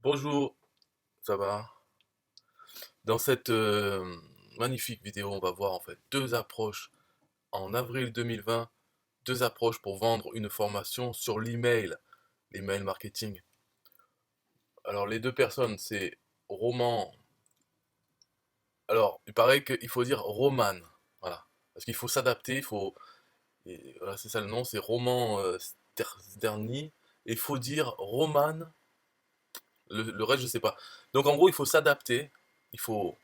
Bonjour, ça va? Dans cette magnifique vidéo, on va voir en fait deux approches en avril 2020, deux approches pour vendre une formation sur l'email marketing. Alors les deux personnes, c'est Roman. Alors, il paraît qu'il faut dire Roman, voilà, parce qu'il faut s'adapter, voilà, c'est ça le nom, c'est Roman Sterny, et il faut dire Roman, le reste je sais pas. Donc en gros, il faut s'adapter, il faut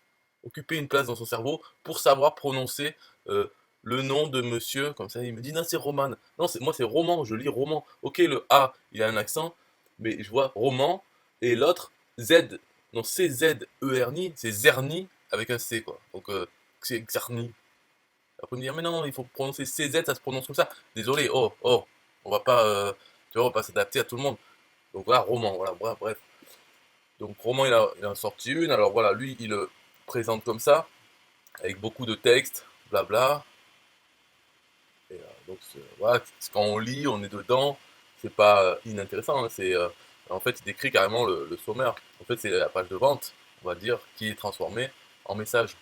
occuper une place dans son cerveau pour savoir prononcer euh, le nom de monsieur, comme ça il me dit non c'est Roman, non moi c'est Roman, je lis Roman, ok le A il a un accent, mais je vois Roman, et l'autre Z, non C-Z-E-R-N-I, c'est Zerni avec un C quoi, donc c'est Xerni. Après me dire mais non il faut prononcer C-Z, ça se prononce comme ça, désolé, on va pas, tu vois, on va pas s'adapter à tout le monde, donc voilà Roman, voilà bref. Donc Roman il en sorti une, alors voilà, lui il le présente comme ça, avec beaucoup de texte, blabla. Et, donc voilà, quand on lit, on est dedans, c'est pas inintéressant, hein, en fait il décrit carrément le sommaire. En fait c'est la page de vente, on va dire, qui est transformée en message.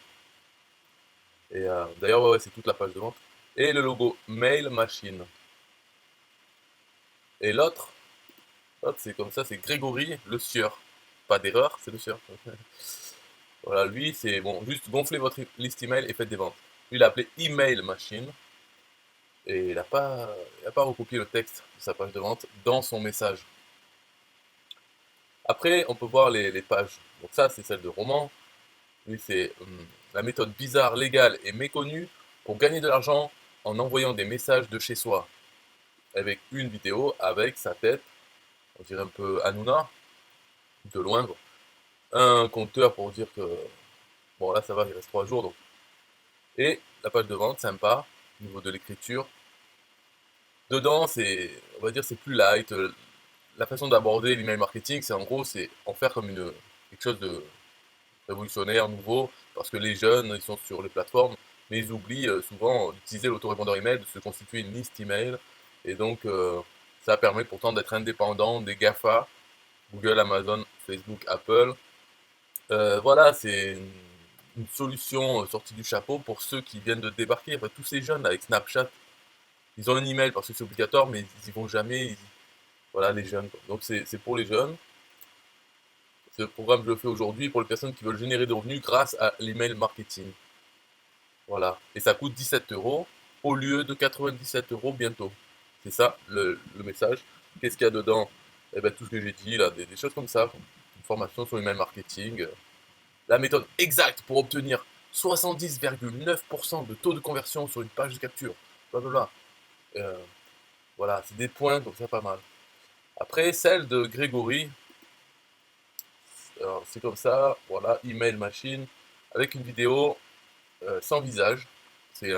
Et d'ailleurs ouais, c'est toute la page de vente. Et le logo Mail Machine. Et l'autre c'est comme ça, c'est Grégory Le Sieur. Pas d'erreur, c'est Le Sieur. Voilà, lui c'est bon, juste gonflez votre liste email et faites des ventes. Lui il a appelé Email Machine. Et il a pas recopié le texte de sa page de vente dans son message. Après, on peut voir les pages. Donc ça, c'est celle de Roman. Lui, c'est la méthode bizarre, légale et méconnue pour gagner de l'argent en envoyant des messages de chez soi. Avec une vidéo avec sa tête, on dirait un peu Hanouna, de loin. Quoi. Un compteur pour dire que, bon là ça va, il reste 3 jours. Donc. Et la page de vente, sympa, au niveau de l'écriture. Dedans, on va dire, c'est plus light. La façon d'aborder l'email marketing, c'est en gros, c'est en faire comme quelque chose de révolutionnaire, nouveau, parce que les jeunes, ils sont sur les plateformes, mais ils oublient souvent d'utiliser l'autorépondeur email, de se constituer une liste email, et donc ça permet pourtant d'être indépendant des GAFA, Google, Amazon, Facebook, Apple. Voilà, c'est une solution sortie du chapeau pour ceux qui viennent de débarquer. Enfin, tous ces jeunes avec Snapchat, ils ont un email parce que c'est obligatoire, mais ils y vont jamais. Voilà, les jeunes. Quoi. Donc c'est pour les jeunes. Ce programme, je le fais aujourd'hui pour les personnes qui veulent générer des revenus grâce à l'email marketing. Voilà. Et ça coûte 17 euros au lieu de 97 euros bientôt. C'est ça le message. Qu'est-ce qu'il y a dedans? Eh ben, tout ce que j'ai dit, là, des choses comme ça. Une formation sur l'email marketing. La méthode exacte pour obtenir 70,9% de taux de conversion sur une page de capture. Blablabla. Euh, voilà, c'est des points, donc c'est pas mal. Après, celle de Grégory, alors, c'est comme ça, voilà, email machine, avec une vidéo sans visage. C'est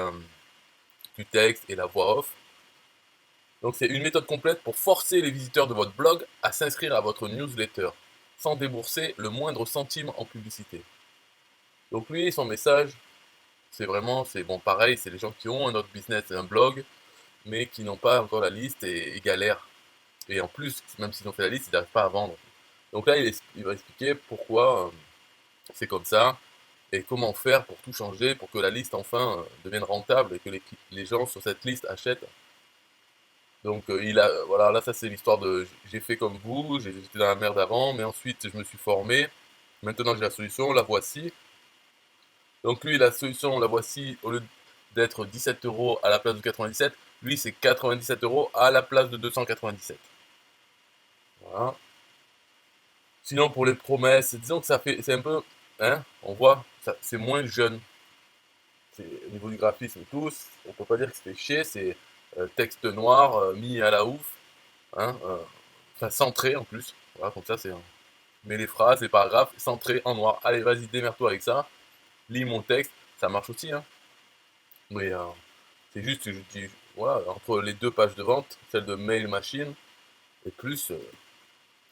du texte et la voix off. Donc c'est une méthode complète pour forcer les visiteurs de votre blog à s'inscrire à votre newsletter, sans débourser le moindre centime en publicité. Donc lui, son message, c'est bon pareil, c'est les gens qui ont un autre business et un blog, mais qui n'ont pas encore la liste et galèrent. Et en plus, même s'ils ont fait la liste, ils n'arrivent pas à vendre. Donc là, il va expliquer pourquoi c'est comme ça, et comment faire pour tout changer, pour que la liste enfin devienne rentable et que les gens sur cette liste achètent. Donc voilà, là ça c'est l'histoire de j'ai fait comme vous, j'étais dans la merde avant, mais ensuite je me suis formé, maintenant j'ai la solution, la voici. Donc lui la solution, la voici, au lieu d'être 17 euros à la place de 97, lui c'est 97 euros à la place de 297. Voilà. Sinon pour les promesses, disons que c'est un peu, hein, on voit, c'est moins jeune. Au niveau du graphisme et tout, on peut pas dire que c'était chier, c'est texte noir mis à la ouf, hein, enfin centré en plus, voilà, comme ça c'est mais les phrases, les paragraphes, centrés en noir. Allez, vas-y, démerde-toi avec ça, lis mon texte, ça marche aussi, hein. Mais c'est juste que je dis, voilà, entre les deux pages de vente, celle de Mail Machine, et plus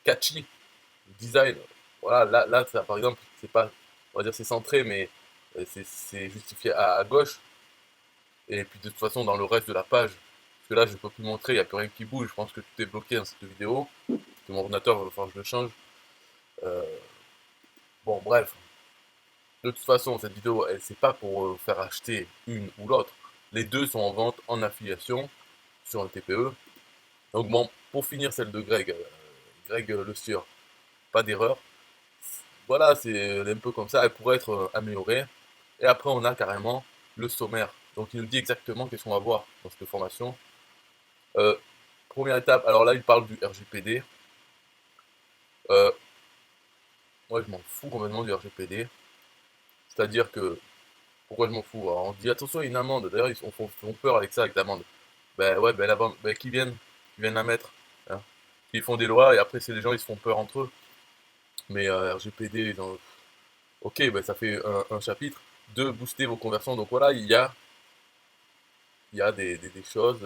catchy, design. Voilà, là ça, par exemple, c'est pas, on va dire c'est centré, mais c'est justifié à gauche. Et puis de toute façon, dans le reste de la page, parce que là, je ne peux plus montrer, il n'y a plus rien qui bouge. Je pense que tout est bloqué dans cette vidéo. Que mon ordinateur, il va falloir que je le change. Bon, bref. De toute façon, cette vidéo, c'est pas pour faire acheter une ou l'autre. Les deux sont en vente en affiliation sur un TPE. Donc bon, pour finir celle de Greg, Greg Le Sieur, pas d'erreur. Voilà, c'est un peu comme ça, elle pourrait être améliorée. Et après, on a carrément le sommaire. Donc il nous dit exactement qu'est-ce qu'on va voir dans cette formation. Première étape, alors là, il parle du RGPD. Moi, je m'en fous complètement du RGPD. C'est-à-dire que, pourquoi je m'en fous? Alors, on dit attention, il y a une amende. D'ailleurs, ils font peur avec ça, avec l'amende. Ben ouais, ben l'amende, ben qui viennent la mettre. Hein. Ils font des lois et après, c'est les gens, ils se font peur entre eux. Mais RGPD, ok, ben ça fait un chapitre. De booster vos conversions. Donc voilà, il y a des choses.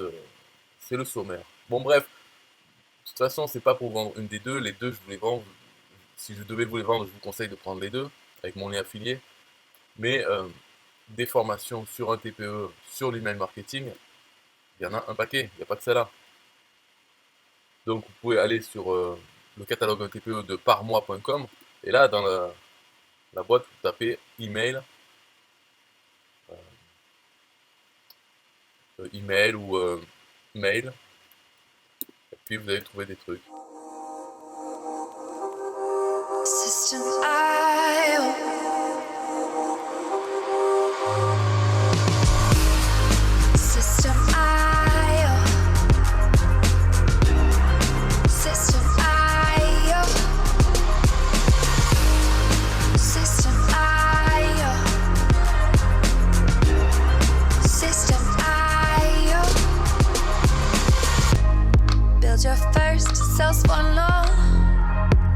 C'est le sommaire. Bon, bref. De toute façon, c'est pas pour vendre une des deux. Les deux, je vous les vends. Si je devais vous les vendre, je vous conseille de prendre les deux avec mon lien affilié. Mais des formations sur un TPE, sur l'email marketing, il y en a un paquet. Il n'y a pas que celle-là. Donc, vous pouvez aller sur le catalogue d'un TPE de parmois.com. Et là, dans la boîte, vous tapez email. Email ou mail. Et puis, vous allez trouver des trucs. System.io. System.io. System.io. System.io. System.io. Build your first self-funnel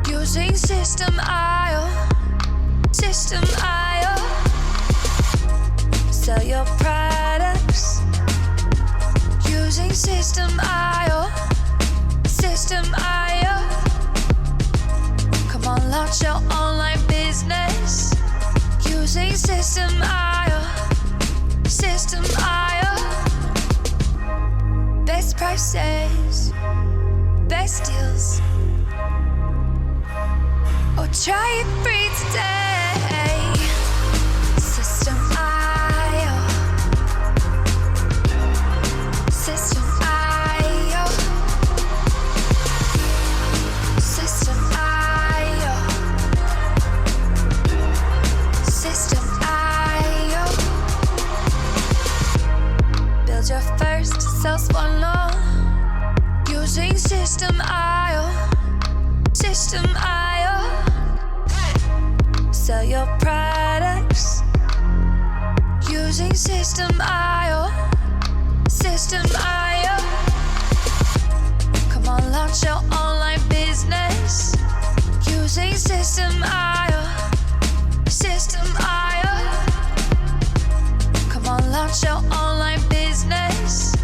using System.io. System.io. Sell your products using System.io. System.io. Come on, launch your online business using System.io. System.io. Best prices, best deals. Or try it free today. System.io. System.io. System.io. System.io. Build your first sales funnel using System.io. System.io. Sell your products using System.io. System.io. Come on, launch your online business using System.io. System.io. Come on, launch your online business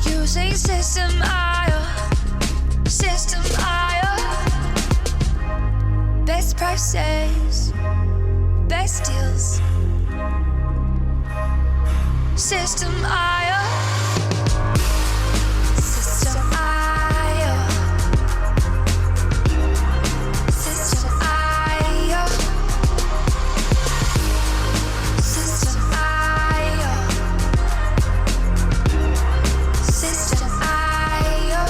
using System.io. System.io. Best prices, best deals. System.io. System.io. System.io. System.io. System.io.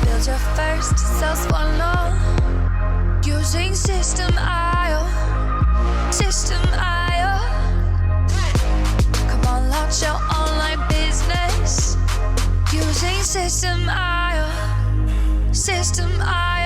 Build your first sales funnel using System.io. System.io. Come on, launch your online business using System.io. System.io.